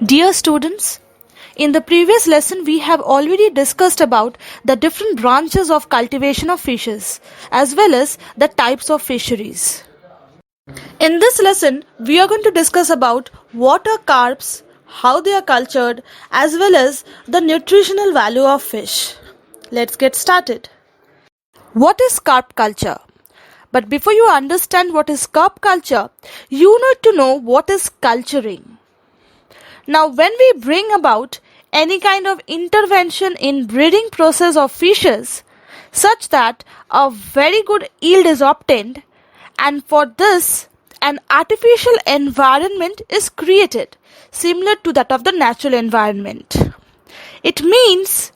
Dear students, in the previous lesson we have already discussed about the different branches of cultivation of fishes as well as the types of fisheries. In this lesson we are going to discuss about what are carps, how they are cultured as well as the nutritional value of fish. Let's get started. What is carp culture? But before you understand what is carp culture, you need to know what is culturing. Now, when we bring about any kind of intervention in breeding process of fishes such that a very good yield is obtained, and for this an artificial environment is created similar to that of the natural environment. It means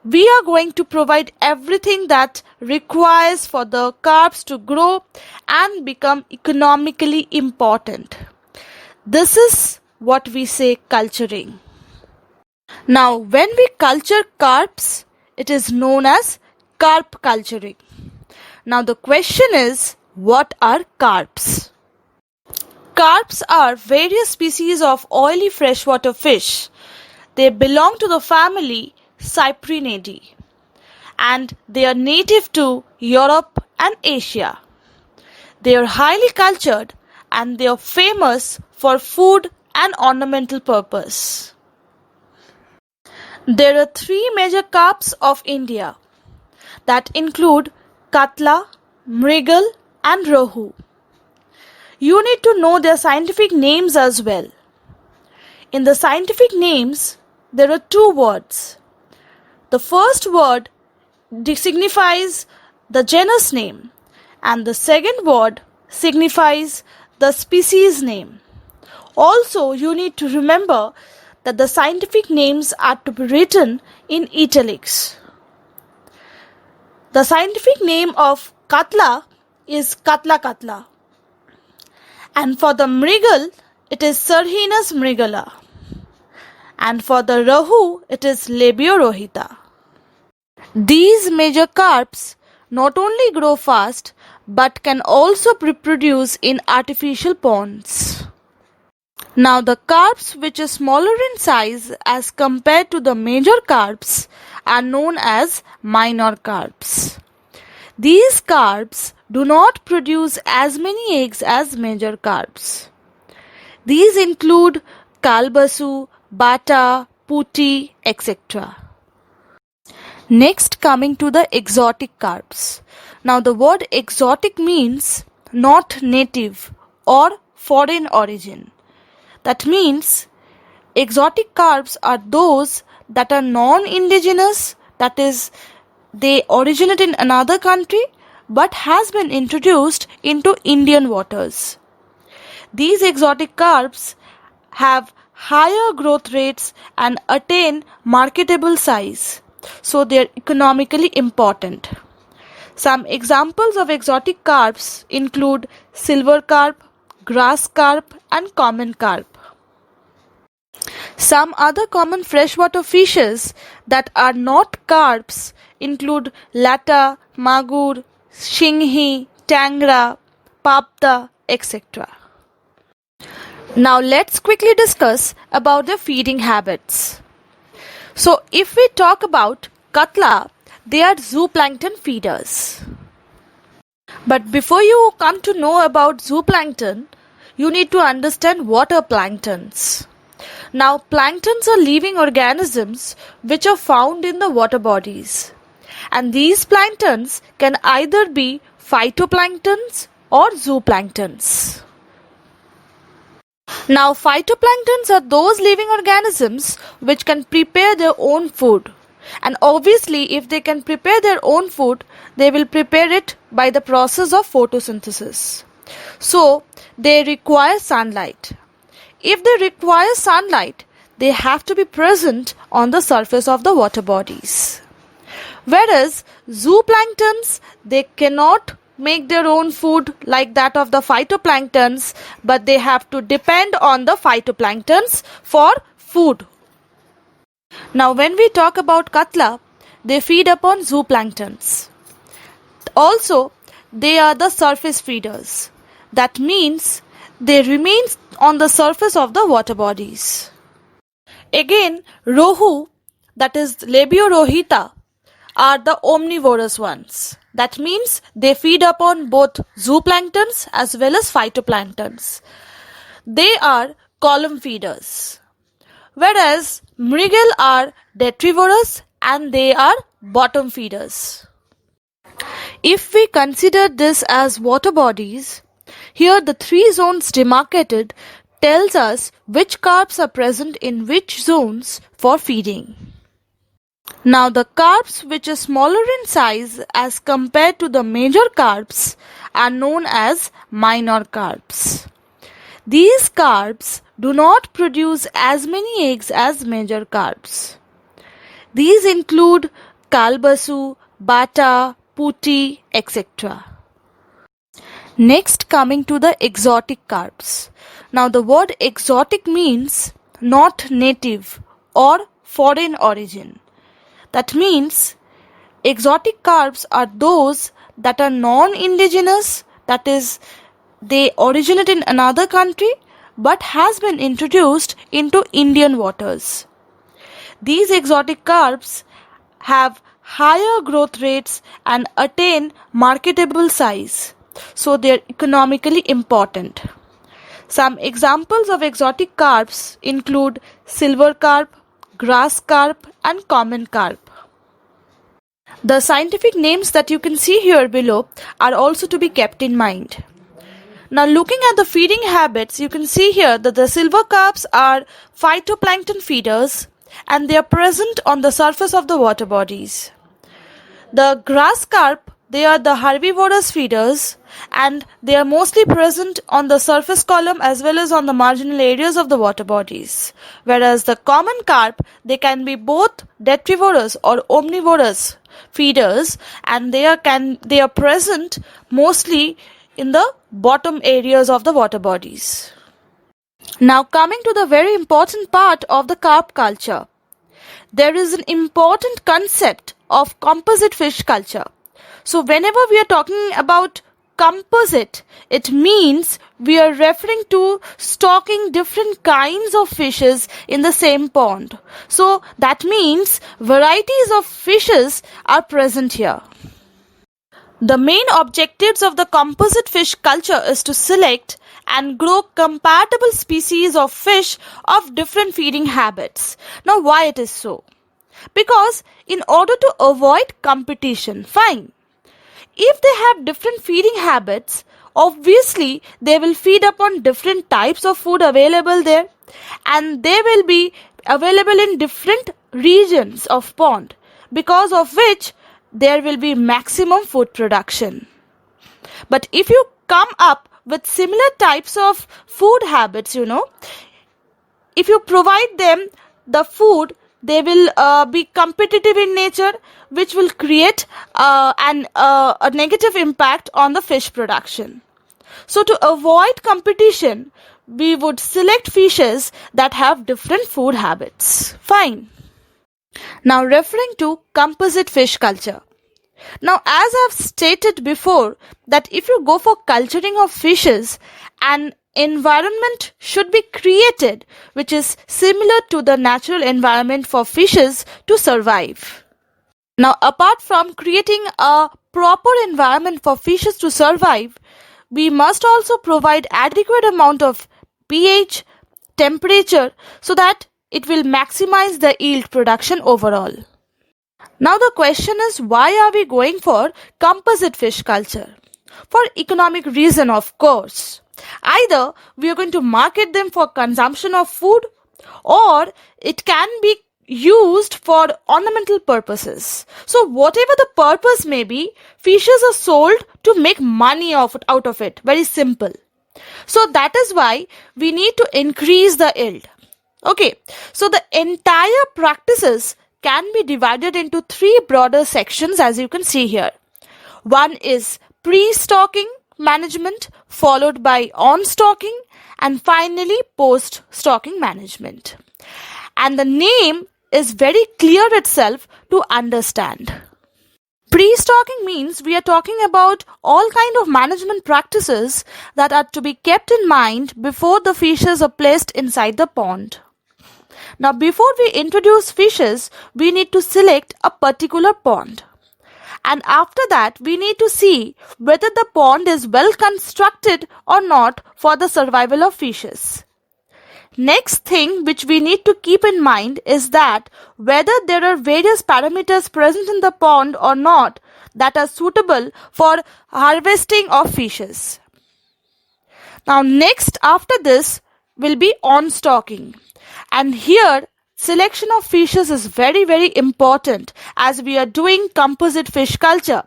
we are going to provide everything that requires for the carps to grow and become economically important. This is what we say culturing. Now, when we culture carps, it is known as carp culturing. Now, the question is, what are carps? Carps are various species of oily freshwater fish. They belong to the family Cyprinidae and they are native to Europe and Asia. They are highly cultured and they are famous for food and ornamental purpose. There are three major carps of India that include Katla, Mrigal and Rohu. You need to know their scientific names as well. In the scientific names, there are two words. The first word signifies the genus name and the second word signifies the species name. Also, you need to remember that the scientific names are to be written in italics. The scientific name of Katla is Katla Katla, and for the Mrigal it is Sarhinus mrigala, and for the Rahu it is Labiorohita. These major carps not only grow fast but can also reproduce in artificial ponds. Now the carps which are smaller in size as compared to the major carps are known as minor carps. These carps do not produce as many eggs as major carps. These include kalbasu, bata, putti, etc. Next, coming to the exotic carps. Now the word exotic means not native or foreign origin. That means exotic carps are those that are non-indigenous, that is, they originate in another country but has been introduced into Indian waters. These exotic carps have higher growth rates and attain marketable size, so they are economically important. Some examples of exotic carps include silver carp, grass carp and common carp. Some other common freshwater fishes that are not carps include lata, magur, shinghi, tangra, papda, etc. Now let's quickly discuss about their feeding habits. So if we talk about katla, they are zooplankton feeders. But before you come to know about zooplankton, you need to understand what are planktons. Now, planktons are living organisms which are found in the water bodies. And these planktons can either be phytoplanktons or zooplanktons. Now, phytoplanktons are those living organisms which can prepare their own food. And obviously, if they can prepare their own food, they will prepare it by the process of photosynthesis. So, they require sunlight. If they require sunlight, they have to be present on the surface of the water bodies. Whereas zooplanktons, they cannot make their own food like that of the phytoplanktons, but they have to depend on the phytoplanktons for food. Now when we talk about katla, they feed upon zooplanktons. Also, they are the surface feeders. That means they remain on the surface of the water bodies. Again, rohu, that is Labiorohita, are the omnivorous ones. That means they feed upon both zooplanktons as well as phytoplanktons. They are column feeders. Whereas mrigal are detrivorous and they are bottom feeders. If we consider this as water bodies, here the three zones demarcated tells us which carps are present in which zones for feeding. Now the carps which are smaller in size as compared to the major carps are known as minor carps. These carps do not produce as many eggs as major carps. These include kalbasu, bata, puti, etc. Next, coming to the exotic carps. Now the word exotic means not native or foreign origin. That means exotic carps are those that are non-indigenous, that is, they originate in another country but has been introduced into Indian waters. These exotic carps have higher growth rates and attain marketable size, so they are economically important. Some examples of exotic carps include silver carp, grass carp, and common carp. The scientific names that you can see here below are also to be kept in mind. Now looking at the feeding habits, you can see here that the silver carps are phytoplankton feeders and they are present on the surface of the water bodies. The grass carp, they are the herbivorous feeders and they are mostly present on the surface column as well as on the marginal areas of the water bodies. Whereas the common carp, they can be both detrivorous or omnivorous feeders and they are present mostly in the bottom areas of the water bodies. Now coming to the very important part of the carp culture. There is an important concept of composite fish culture. So whenever we are talking about composite, it means we are referring to stocking different kinds of fishes in the same pond. So that means varieties of fishes are present here. The main objectives of the composite fish culture is to select and grow compatible species of fish of different feeding habits. Now why it is so? Because in order to avoid competition, fine. If they have different feeding habits, obviously they will feed upon different types of food available there and they will be available in different regions of pond, because of which there will be maximum food production. But if you come up with similar types of food habits, if you provide them the food, they will be competitive in nature, which will create a negative impact on the fish production. So to avoid competition, we would select fishes that have different food habits. Fine. Now referring to composite fish culture. Now as I've stated before that if you go for culturing of fishes, an environment should be created which is similar to the natural environment for fishes to survive. Now apart from creating a proper environment for fishes to survive, we must also provide adequate amount of pH, temperature so that it will maximize the yield production overall. Now the question is, why are we going for composite fish culture? For economic reason, of course. Either we are going to market them for consumption of food, or it can be used for ornamental purposes. So whatever the purpose may be, fishes are sold to make money out of it. Very simple. So that is why we need to increase the yield. Okay, so the entire practices can be divided into three broader sections as you can see here. One is pre-stocking management, followed by on-stocking, and finally post-stocking management. And the name is very clear itself to understand. Pre-stocking means we are talking about all kind of management practices that are to be kept in mind before the fishes are placed inside the pond. Now, before we introduce fishes, we need to select a particular pond. And after that, we need to see whether the pond is well constructed or not for the survival of fishes. Next thing which we need to keep in mind is that whether there are various parameters present in the pond or not that are suitable for harvesting of fishes. Now next after this will be on stocking, and here selection of fishes is very important as we are doing composite fish culture.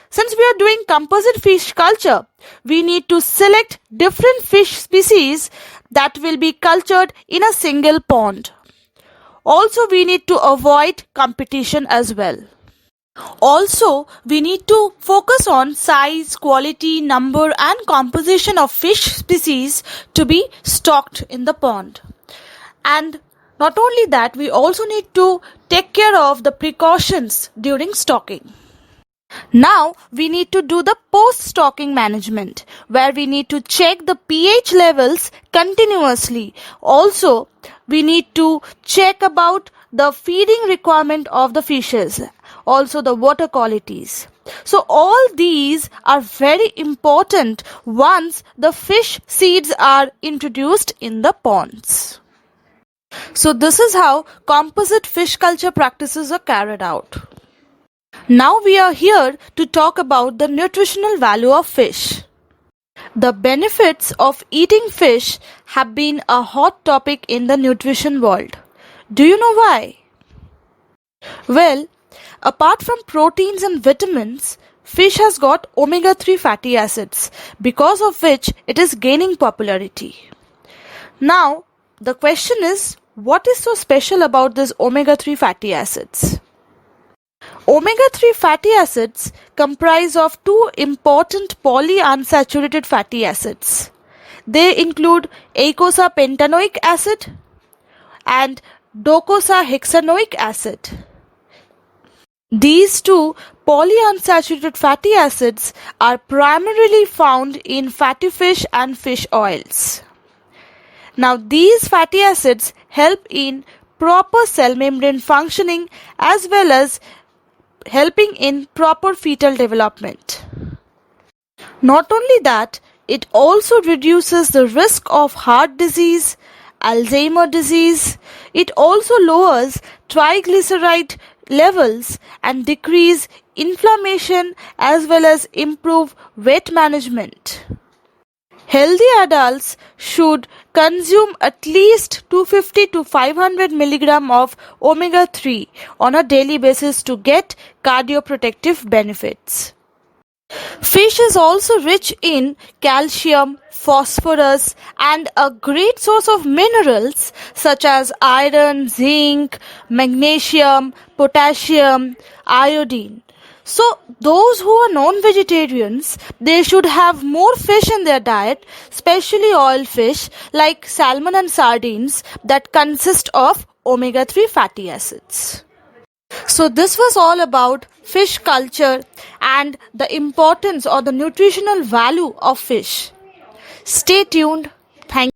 Since we are doing composite fish culture, we need to select different fish species that will be cultured in a single pond. Also, we need to avoid competition as well. Also, we need to focus on size, quality, number and composition of fish species to be stocked in the pond. And not only that, we also need to take care of the precautions during stocking. Now we need to do the post-stocking management, where we need to check the pH levels continuously. Also, we need to check about the feeding requirement of the fishes, also the water qualities. So all these are very important once the fish seeds are introduced in the ponds. So this is how composite fish culture practices are carried out. Now we are here to talk about the nutritional value of fish. The benefits of eating fish have been a hot topic in the nutrition world. Do you know why? Well, apart from proteins and vitamins, fish has got omega-3 fatty acids, because of which it is gaining popularity. Now, the question is, what is so special about these omega-3 fatty acids? Omega-3 fatty acids comprise of two important polyunsaturated fatty acids. They include eicosapentaenoic acid and docosahexaenoic acid. These two polyunsaturated fatty acids are primarily found in fatty fish and fish oils. Now, these fatty acids help in proper cell membrane functioning as well as helping in proper fetal development. Not only that, it also reduces the risk of heart disease, Alzheimer's disease. It also lowers triglyceride levels and decrease inflammation as well as improve weight management. Healthy adults should consume at least 250 to 500 milligram of omega-3 on a daily basis to get cardioprotective benefits. Fish is also rich in calcium, phosphorus and a great source of minerals such as iron, zinc, magnesium, potassium, iodine. So those who are non-vegetarians, they should have more fish in their diet, especially oil fish like salmon and sardines that consist of omega-3 fatty acids. So this was all about fish culture and the importance or the nutritional value of fish. Stay tuned. Thank you.